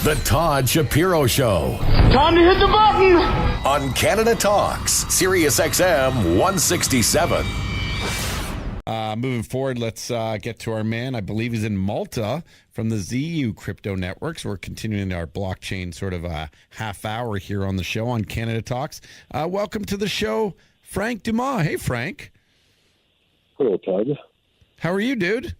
The Todd Shapiro Show. Time to hit the button! On Canada Talks, SiriusXM 167. Moving forward, let's get to our man. I believe he's in Malta from the Zeu Crypto Networks. We're continuing our blockchain sort of a half hour here on the show on Canada Talks. Welcome to the show, Frank Dumas. Hey, Frank. Hello, Todd. How are you, dude?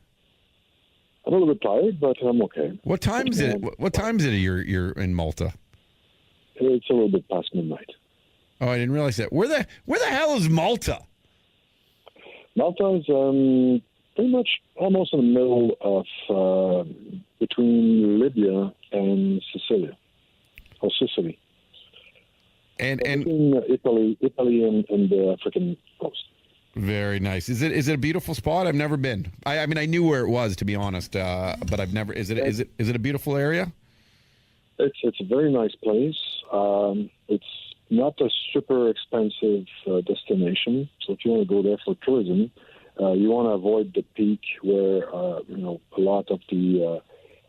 I'm a little bit tired, but I'm okay. What time is it? What time is it you're in Malta? It's a little bit past midnight. Oh, I didn't realize that. Where the hell is Malta? Malta is pretty much almost in the middle of between Libya and Sicily. And between Italy and the African coast. Very nice. Is it a beautiful spot? I've never been. I mean, I knew where it was, to be honest, but I've never. Is it a beautiful area? It's a very nice place. It's not a super expensive destination. So if you want to go there for tourism, you want to avoid the peak where a lot of the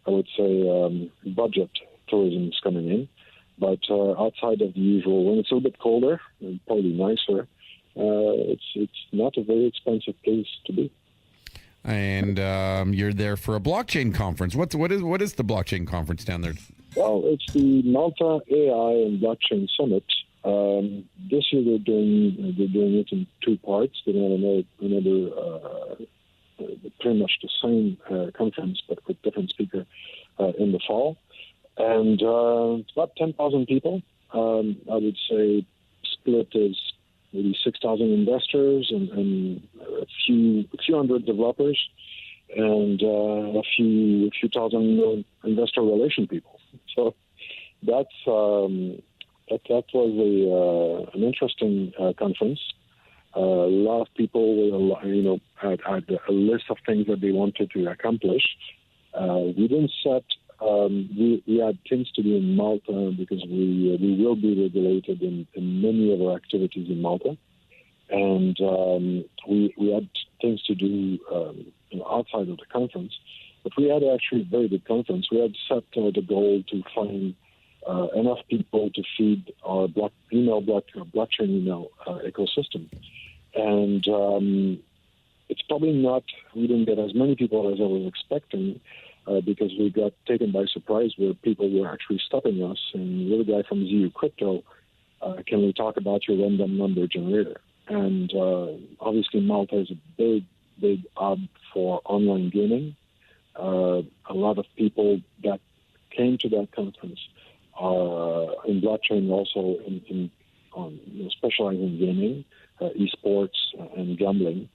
I would say budget tourism is coming in. But outside of the usual, when it's a little bit colder and probably nicer, it's not a very expensive place to be. And you're there for a blockchain conference. What is the blockchain conference down there? Well, it's the Malta AI and Blockchain Summit. This year they're doing it in two parts. They're going to another pretty much the same conference, but with different speaker in the fall. And it's about 10,000 people. I would say split is maybe 6,000 investors and a few hundred developers and a few thousand investor relation people. So that was an interesting conference. A lot of people, had a list of things that they wanted to accomplish. We didn't set. We had things to do in Malta because we will be regulated in many of our activities in Malta, and we had things to do outside of the conference. But we had actually a very good conference. We had set the goal to find enough people to feed our blockchain email ecosystem, and it's probably not. We didn't get as many people as I was expecting. Because we got taken by surprise where people were actually stopping us. And the other guy from Zeu Crypto, can we talk about your random number generator? And obviously Malta is a big hub for online gaming. A lot of people that came to that conference are in blockchain also specializing in gaming, esports, and gambling.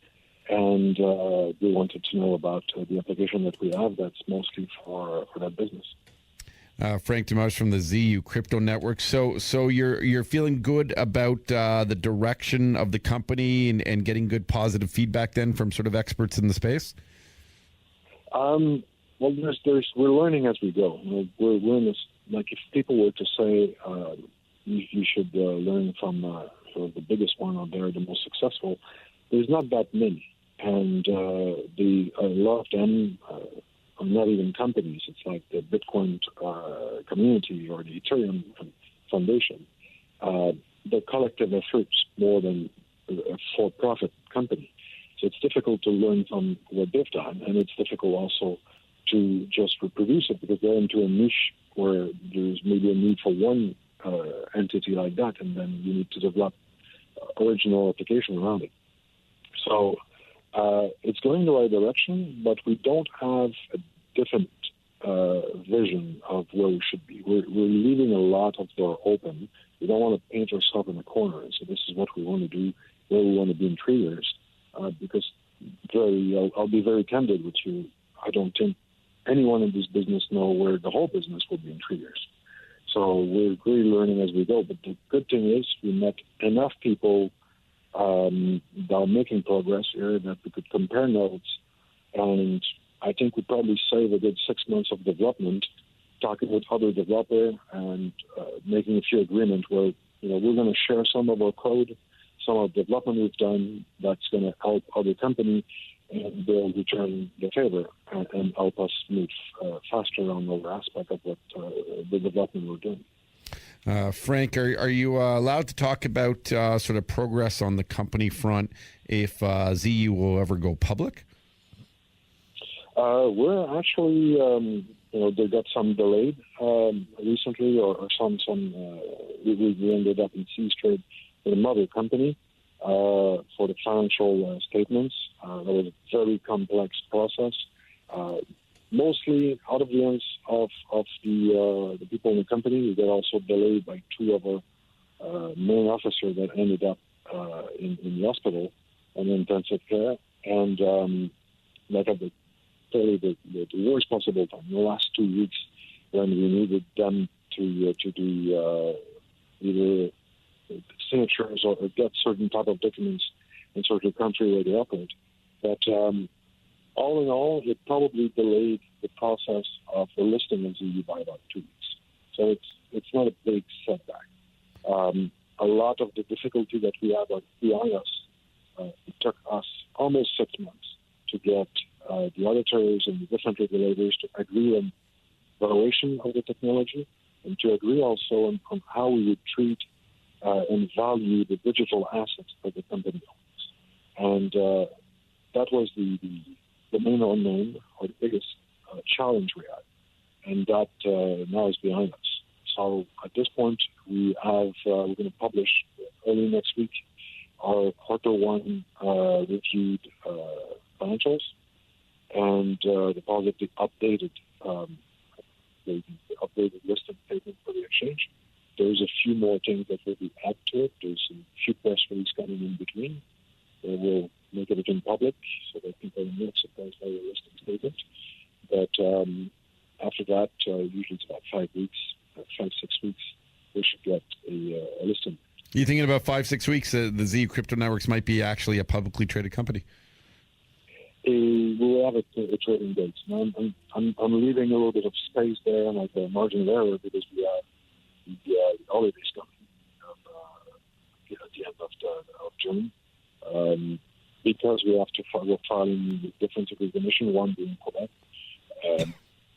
And they wanted to know about the application that we have that's mostly for that business. Frank Dumas from the Zeu Crypto Networks. So you're feeling good about the direction of the company and getting good positive feedback then from sort of experts in the space? Well, we're learning as we go. We're in this, like if people were to say you should learn from sort of the biggest one out there, the most successful, there's not that many. And a lot of them are not even companies. It's like the Bitcoin community or the Ethereum Foundation. The collective efforts more than a for-profit company. So it's difficult to learn from what they've done, and it's difficult also to just reproduce it because they're into a niche where there's maybe a need for one entity like that, and then you need to develop original application around it. So it's going in the right direction, but we don't have a different vision of where we should be. We're leaving a lot of door open. We don't want to paint ourselves in a corner and say this is what we want to do, where we want to be in 3 years. Because I'll be very candid with you. I don't think anyone in this business know where the whole business will be in 3 years. So we're really learning as we go. But the good thing is we met enough people that are making progress here that we could compare notes, and I think we probably save a good 6 months of development talking with other developers and making a few agreements where we're going to share some of our code, some of the development we've done that's going to help other companies, and they'll return the favor and help us move faster on the aspect of what the development we're doing. Frank, are you allowed to talk about sort of progress on the company front if ZU will ever go public? We're actually, they got some delayed recently, or some. We ended up in C trade with a mother company for the financial statements. That was a very complex process. Mostly out of the hands of the people in the company. We got also delayed by two of our main officers that ended up in the hospital and intensive care, and like at the worst possible time, the last 2 weeks, when we needed them to do either signatures or get certain type of documents in certain country where they operate. But all in all, it probably delayed the process of the listing of ZU by about 2 weeks. So it's not a big setback. A lot of the difficulty that we have behind us, it took us almost 6 months to get the auditors and the different regulators to agree on valuation of the technology and to agree also on how we would treat and value the digital assets that the company owns. And that was the main unknown, or the biggest challenge we had. And that now is behind us. So at this point, we're going to publish early next week our Q1 reviewed financials and the updated listing statement for the exchange. There's a few more things that will be added to it. There's a few press releases coming in between. We'll make everything public so that people are not surprised by the listing statement. But after that, usually it's about 5 weeks, 5-6 weeks, we should get a listing. You thinking about 5-6 weeks? The Zeu Crypto Networks might be actually a publicly traded company. We will have a trading date. Now, I'm leaving a little bit of space there, like a margin of error, because we have the holidays coming at the end of June. Because we have to we're filing with different degrees of emission, one being Quebec,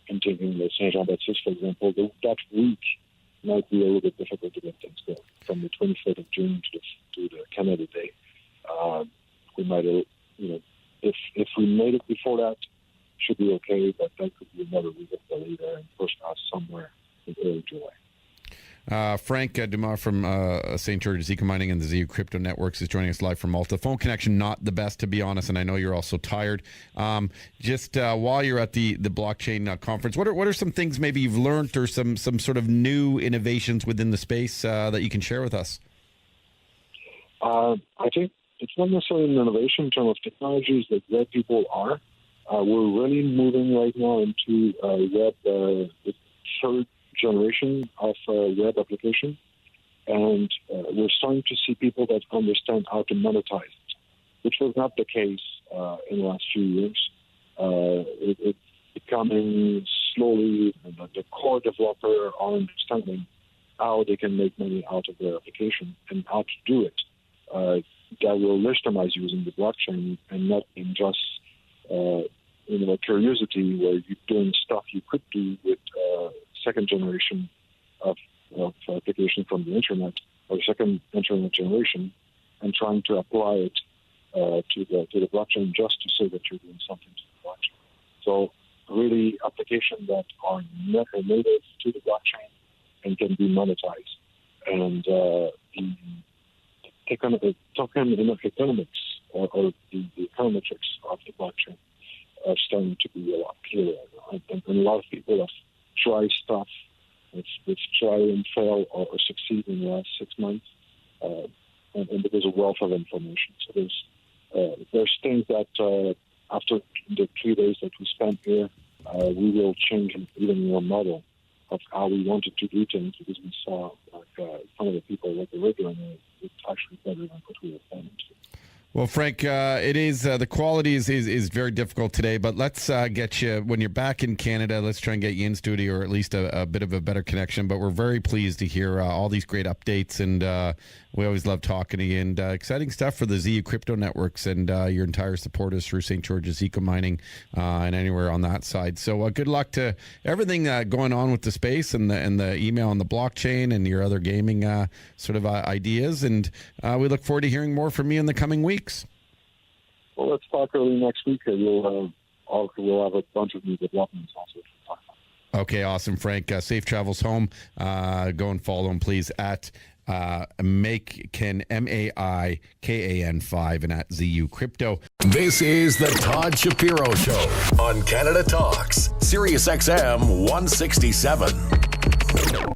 and taking the Saint Jean-Baptiste, for example, that week might be a little bit difficult to get things going. From the 23rd of June to the Canada Day, we might, if we made it before that, should be okay, but that could be another week of delay there and push us somewhere in early July. Frank Dumas from St. George Zika Mining and the Zeu Crypto Networks is joining us live from Malta. Phone connection not the best, to be honest, and I know you're also tired. Just while you're at the blockchain conference, what are some things maybe you've learned, or some sort of new innovations within the space that you can share with us? I think it's not necessarily an innovation in terms of technologies that where people are. We're really moving right now into web, the third generation of web application, and we're starting to see people that understand how to monetize it, which was not the case in the last few years. It's becoming slowly, the core developer are understanding how they can make money out of their application and how to do it. That will legitimize using the blockchain and not in just curiosity where you're doing stuff you could do with second generation of application from the internet, or second internet generation, and trying to apply it to the blockchain just to say that you're doing something to the blockchain. So really applications that are native to the blockchain and can be monetized. And the token economics or the econometrics of the blockchain are starting to be a lot clearer. And a lot of people have tried stuff which try and fail or succeed in the last 6 months, and there's a wealth of information. So there's things that after the 3 days that we spent here, we will change even our model of how we wanted to do things, because we saw some of the people like the regular, it's actually better than what we were planning to. Well, Frank, it is the quality is very difficult today, but let's get you, when you're back in Canada, let's try and get you in studio, or at least a bit of a better connection. But we're very pleased to hear all these great updates, and We always love talking to you, and exciting stuff for the Zeu Crypto Networks and your entire supporters through St. George's Eco Mining and anywhere on that side. So good luck to everything going on with the space and the email and the blockchain and your other gaming sort of ideas. And we look forward to hearing more from you in the coming weeks. Well, let's talk early next week. We'll have a bunch of new developments also to talk about. Okay, awesome, Frank. Safe travels home. Go and follow him, please, at Maikan, MAIKAN 5, and at Zeu Crypto. This is the Todd Shapiro Show on Canada Talks, SiriusXM 167.